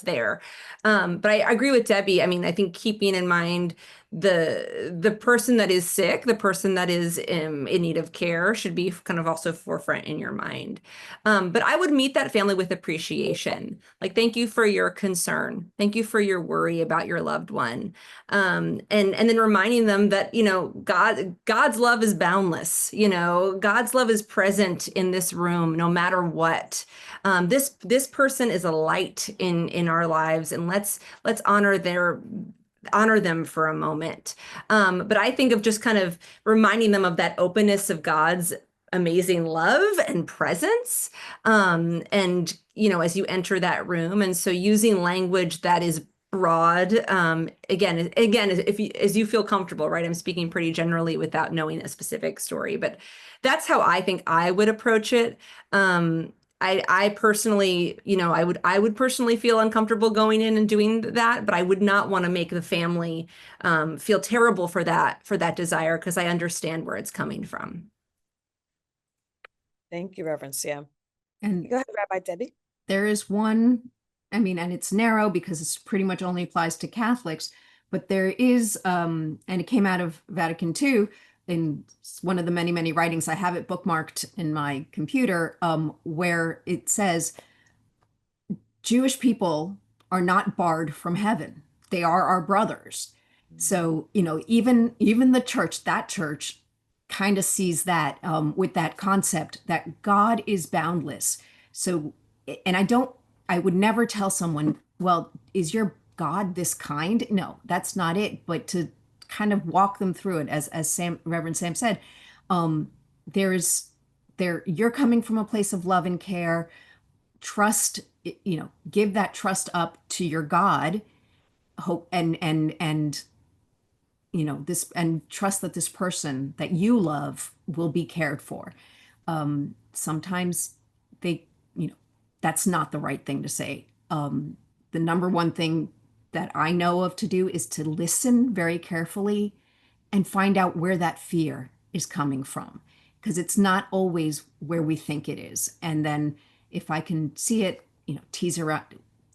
Speaker 3: there. But I agree with Debbie. I mean, I think keeping in mind the person that is sick, the person that is in need of care should be kind of also forefront in your mind. But I would meet that family with appreciation. Like, thank you for your concern. Thank you for your worry about your loved one. And then reminding them that, God's love is boundless. God's love is present in this room, no matter what. This person is a light in our lives, and let's honor them for a moment. But I think of just kind of reminding them of that openness of God's amazing love and presence. And, as you enter that room. And so using language that is broad, again, as you feel comfortable, right? I'm speaking pretty generally without knowing a specific story, but that's how I think I would approach it. I personally, I would personally feel uncomfortable going in and doing that, but I would not want to make the family feel terrible for that desire, because I understand where it's coming from.
Speaker 1: Thank you, Reverend Sam.
Speaker 2: And
Speaker 1: go ahead, Rabbi Debbie.
Speaker 2: there is one, I mean, and it's narrow because it's pretty much only applies to Catholics, but there is, and it came out of Vatican II, in one of the many, many writings. I have it bookmarked in my computer, where it says, Jewish people are not barred from heaven. They are our brothers. So, even the church, that church kind of sees that, with that concept that God is boundless. So, and I would never tell someone, well, is your God this kind? No, that's not it. But to kind of walk them through it, as Reverend Sam said, um, there's you're coming from a place of love and care. Trust, give that trust up to your God. Hope and this, and trust that this person that you love will be cared for. Sometimes they, that's not the right thing to say. The number one thing that I know of to do is to listen very carefully and find out where that fear is coming from, because it's not always where we think it is. And then if I can see it, tease around,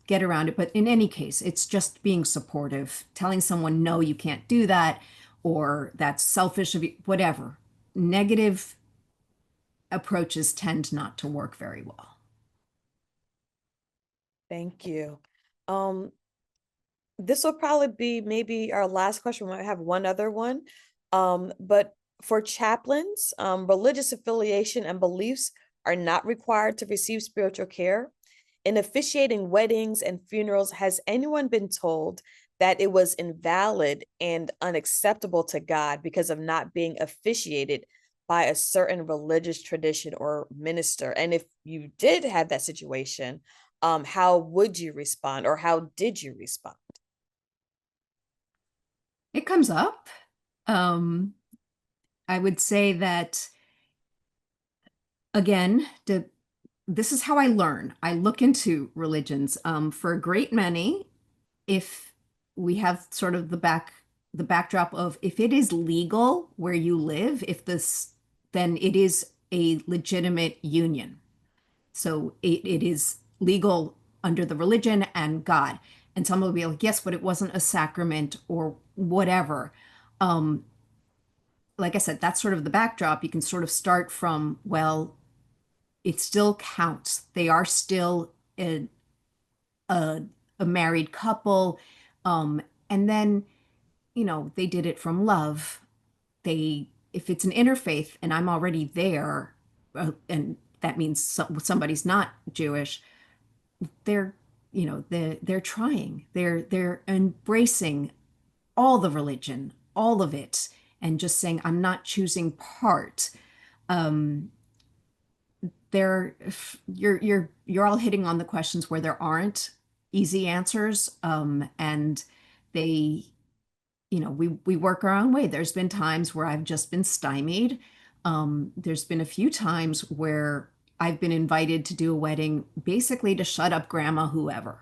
Speaker 2: get around it. But in any case, it's just being supportive, telling someone, no, you can't do that, or that's selfish of you, whatever. Negative approaches tend not to work very well.
Speaker 1: Thank you. This will probably be maybe our last question. We might have one other one. But for chaplains, religious affiliation and beliefs are not required to receive spiritual care. In officiating weddings and funerals, has anyone been told that it was invalid and unacceptable to God because of not being officiated by a certain religious tradition or minister? And if you did have that situation, how would you respond, or how did you respond?
Speaker 2: It comes up. I would say that, again, this is how I learn. I look into religions. For a great many, if we have sort of the backdrop of, if it is legal where you live, then it is a legitimate union. So it is legal under the religion and God. And some will be like, yes, but it wasn't a sacrament or whatever. like I said, that's sort of the backdrop. You can sort of start from, well, it still counts. They are still a, a married couple. And then, they did it from love. If it's an interfaith and I'm already there, and that means somebody's not Jewish, they're, they're trying. They're embracing all the religion, all of it, and just saying, I'm not choosing part. Um, there you're all hitting on the questions where there aren't easy answers, and they we work our own way. There's been times where I've just been stymied. There's been a few times where I've been invited to do a wedding basically to shut up grandma whoever,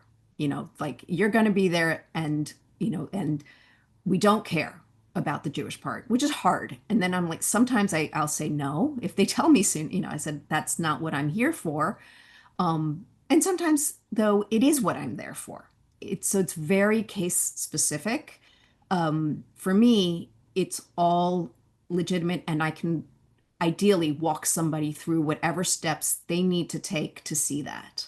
Speaker 2: like, you're going to be there, and we don't care about the Jewish part, which is hard. And then I'm like, sometimes I'll say no. If they tell me soon, I said, that's not what I'm here for. And sometimes, though, it is what I'm there for. It's very case specific. For me, it's all legitimate, and I can ideally walk somebody through whatever steps they need to take to see that.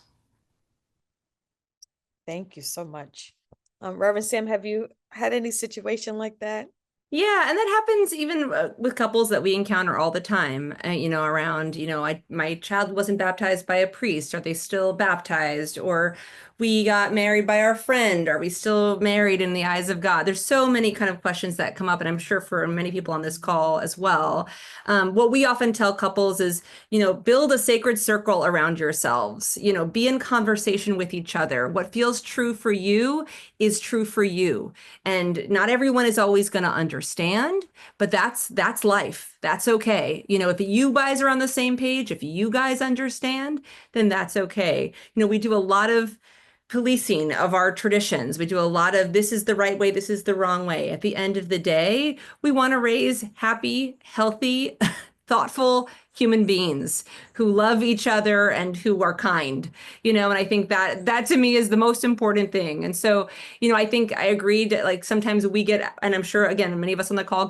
Speaker 1: Thank you so much. Reverend Sam, have you had any situation like that?
Speaker 3: Yeah, and that happens even with couples that we encounter all the time, around, my child wasn't baptized by a priest. Are they still baptized? Or we got married by our friend. Are we still married in the eyes of God? There's so many kind of questions that come up, and I'm sure for many people on this call as well. What we often tell couples is, build a sacred circle around yourselves, be in conversation with each other. What feels true for you is true for you. And not everyone is always going to understand, but that's life. That's okay. If you guys are on the same page, if you guys understand, then that's okay. We do a lot of policing of our traditions. We do a lot of, this is the right way, this is the wrong way. At the end of the day, we want to raise happy, healthy, thoughtful human beings who love each other and who are kind, and I think that to me is the most important thing. And so, I think I agreed, like, sometimes we get, and I'm sure, again, many of us on the call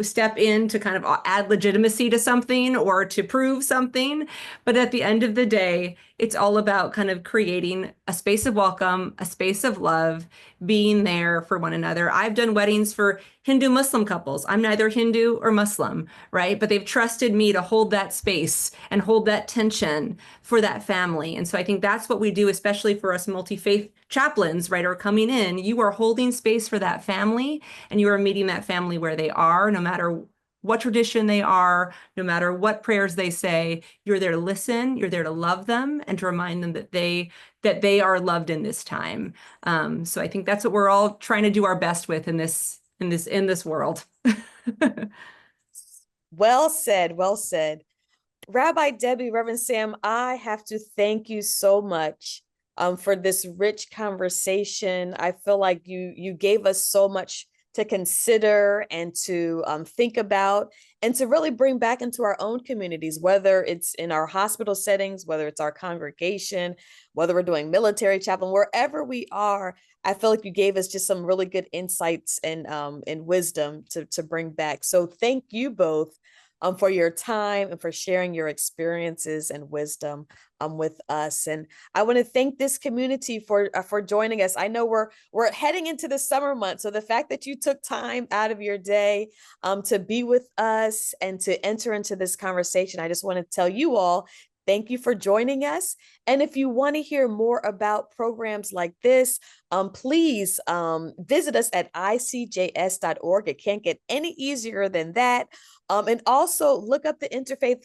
Speaker 3: step in to kind of add legitimacy to something or to prove something. But at the end of the day, it's all about kind of creating a space of welcome, a space of love, being there for one another. I've done weddings for Hindu Muslim couples. I'm neither Hindu or Muslim, right? But they've trusted me to hold that space and hold that tension for that family. And so I think that's what we do, especially for us multi-faith chaplains, right, are coming in. You are holding space for that family, and you are meeting that family where they are, no matter what tradition they are, no matter what prayers they say. You're there to listen, you're there to love them, and to remind them that they are loved in this time. So I think that's what we're all trying to do our best with in this world.
Speaker 1: Well said, well said. Rabbi Debbie, Reverend Sam, I have to thank you so much for this rich conversation. I feel like you gave us so much to consider and to think about, and to really bring back into our own communities, whether it's in our hospital settings, whether it's our congregation, whether we're doing military chaplain, wherever we are. I feel like you gave us just some really good insights and wisdom to bring back. So thank you both for your time and for sharing your experiences and wisdom with us. And I want to thank this community for joining us. I know we're heading into the summer months, so the fact that you took time out of your day to be with us and to enter into this conversation, I just want to tell you all, thank you for joining us. And if you want to hear more about programs like this, please visit us at icjs.org. It can't get any easier than that. And also look up the Interfaith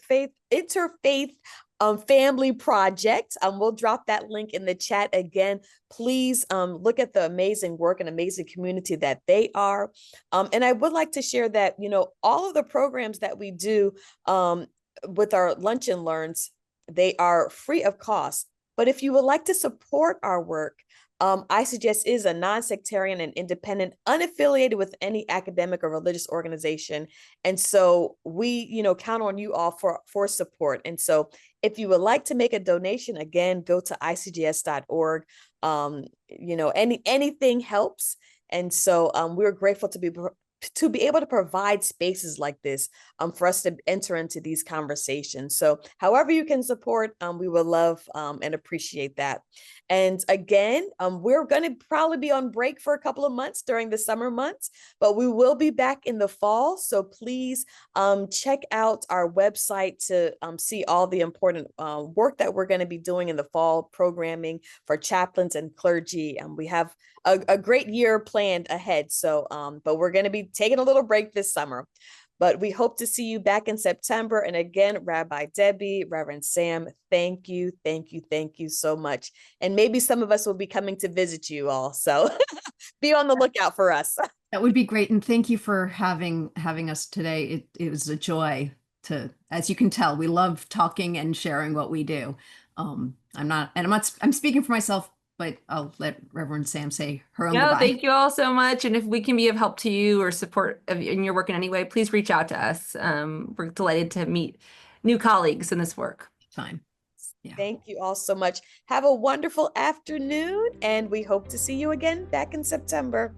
Speaker 1: Family Project. We'll drop that link in the chat again. Please look at the amazing work and amazing community that they are. And I would like to share that, all of the programs that we do with our Lunch and Learns, they are free of cost. But if you would like to support our work, ICGS is a non-sectarian and independent, unaffiliated with any academic or religious organization. And so we, count on you all for support. And so if you would like to make a donation, again, go to icgs.org. Anything helps. And so we're grateful to be to be able to provide spaces like this for us to enter into these conversations. So however you can support, we will love and appreciate that. And again, we're going to probably be on break for a couple of months during the summer months, but we will be back in the fall. So please check out our website to see all the important work that we're going to be doing in the fall programming for chaplains and clergy. We have a great year planned ahead. So, but we're going to be taking a little break this summer. But we hope to see you back in September. And again, Rabbi Debbie, Reverend Sam, thank you, thank you, thank you so much. And maybe some of us will be coming to visit you all. So be on the lookout for us.
Speaker 2: That would be great. And thank you for having us today. It was a joy to, as you can tell, we love talking and sharing what we do. I'm speaking for myself, but I'll let Reverend Sam say her own
Speaker 3: No,
Speaker 2: goodbye.
Speaker 3: thank you all so much. And if we can be of help to you or support in your work in any way, please reach out to us. We're delighted to meet new colleagues in this work.
Speaker 2: Time. Yeah.
Speaker 1: Thank you all so much. Have a wonderful afternoon, and we hope to see you again back in September.